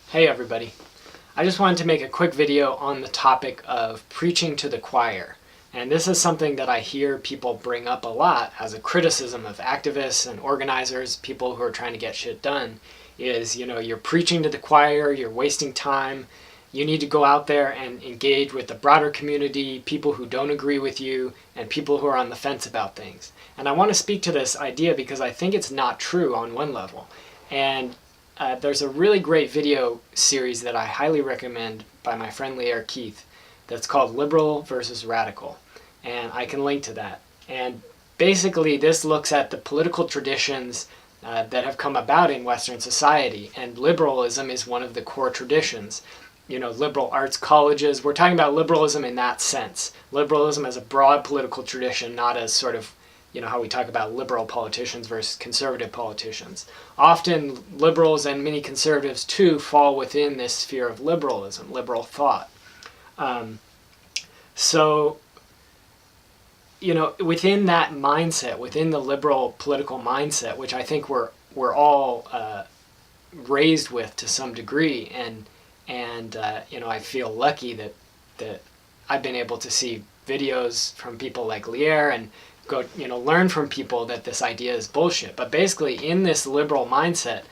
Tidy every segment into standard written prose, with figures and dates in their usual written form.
Hey everybody. I just wanted to make a quick video on the topic of preaching to the choir. And this is something that I hear people bring up a lot as a criticism of activists and organizers, people who are trying to get shit done, is, you're preaching to the choir, you're wasting time, you need to go out there and engage with the broader community, people who don't agree with you, and people who are on the fence about things. And I want to speak to this idea because I think it's not true on one level. And there's a really great video series that I highly recommend by my friend Lear Keith that's called Liberal versus Radical. And I can link to that. And basically this looks at the political traditions that have come about in Western society. And liberalism is one of the core traditions. Liberal arts colleges, we're talking about liberalism in that sense. Liberalism as a broad political tradition, not as sort of how we talk about liberal politicians versus conservative politicians. Often liberals and many conservatives too fall within this sphere of liberalism, liberal thought. So within that mindset, within the liberal political mindset, which I think we're all raised with to some degree, and I feel lucky that I've been able to see videos from people like Lear and go learn from people that this idea is bullshit. But basically in this liberal mindset,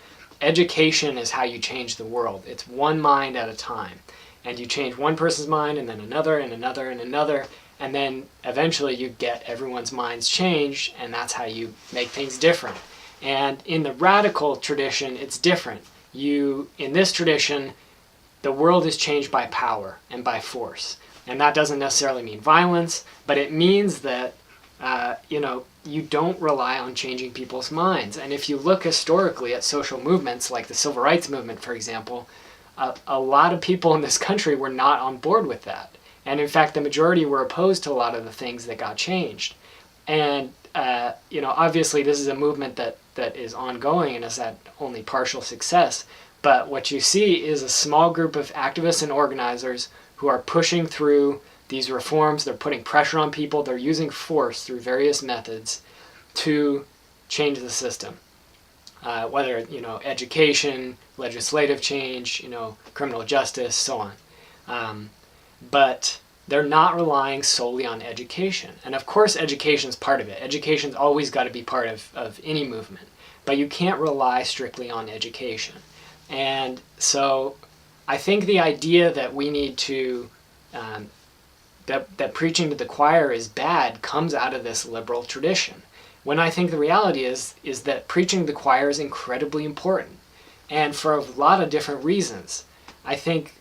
education is how you change the world. It's one mind at a time, and you change one person's mind and then another and another and another, and then eventually you get everyone's minds changed, and that's how you make things different. And in the radical tradition, it's different. In this tradition, the world is changed by power and by force, and that doesn't necessarily mean violence, but it means that you don't rely on changing people's minds. And if you look historically at social movements like the Civil Rights Movement, for example, a lot of people in this country were not on board with that. And in fact, the majority were opposed to a lot of the things that got changed. And, obviously this is a movement that is ongoing and has had only partial success. But what you see is a small group of activists and organizers who are pushing through these reforms. They're putting pressure on people. They're using force through various methods to change the system. Whether, education, legislative change, criminal justice, so on. But they're not relying solely on education. And of course education's part of it. Education's always got to be part of any movement. But you can't rely strictly on education. And so I think the idea that we need to that preaching to the choir is bad comes out of this liberal tradition, when I think the reality is that preaching to the choir is incredibly important, and for a lot of different reasons. I think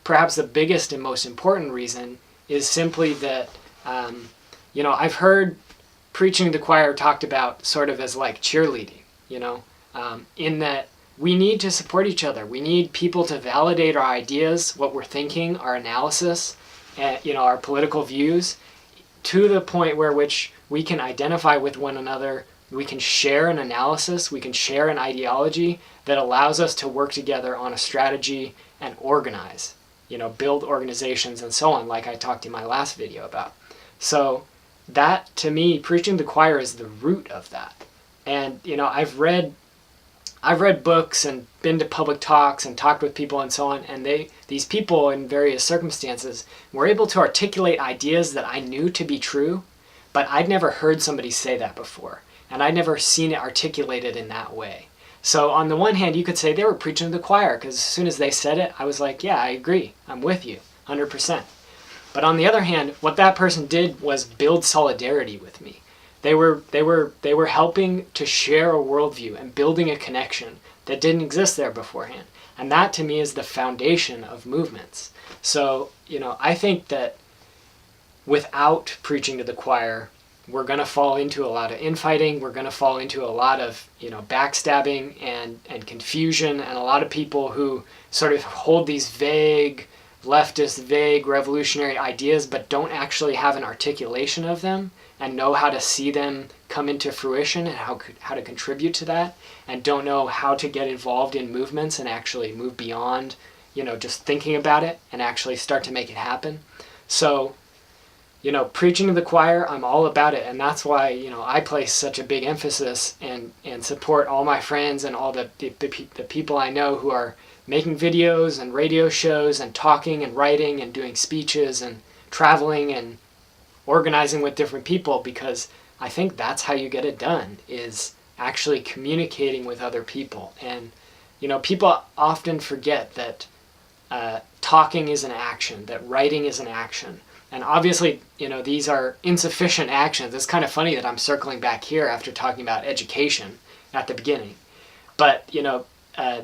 perhaps the biggest and most important reason is simply that I've heard preaching to the choir talked about sort of as like cheerleading, in that we need to support each other. We need people to validate our ideas, what we're thinking, our analysis, and our political views, to the point where which we can identify with one another. We can share an analysis, we can share an ideology that allows us to work together on a strategy and organize, build organizations and so on, like I talked in my last video about. So that, to me, preaching to the choir is the root of that. And I've read books and been to public talks and talked with people and so on, and these people in various circumstances were able to articulate ideas that I knew to be true, but I'd never heard somebody say that before, and I'd never seen it articulated in that way. So on the one hand, you could say they were preaching to the choir, because as soon as they said it, I was like, yeah, I agree, I'm with you, 100%. But on the other hand, what that person did was build solidarity with me. They were helping to share a worldview and building a connection that didn't exist there beforehand. And that, to me, is the foundation of movements. So, I think that without preaching to the choir, we're going to fall into a lot of infighting. We're going to fall into a lot of, backstabbing and confusion, and a lot of people who sort of hold these vague, leftist, vague, revolutionary ideas, but don't actually have an articulation of them and know how to see them come into fruition and how to contribute to that, and don't know how to get involved in movements and actually move beyond, just thinking about it and actually start to make it happen. So, preaching to the choir, I'm all about it. And that's why, I place such a big emphasis and support all my friends and all the people I know who are making videos and radio shows and talking and writing and doing speeches and traveling and organizing with different people, because I think that's how you get it done, is actually communicating with other people. And, people often forget that talking is an action, that writing is an action. And obviously, these are insufficient actions. It's kind of funny that I'm circling back here after talking about education at the beginning. But,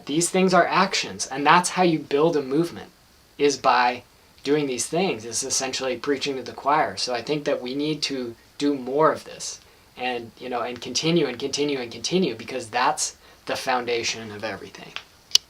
these things are actions, and that's how you build a movement, is by doing these things, is essentially preaching to the choir. So I think that we need to do more of this and, and continue and continue and continue, because that's the foundation of everything.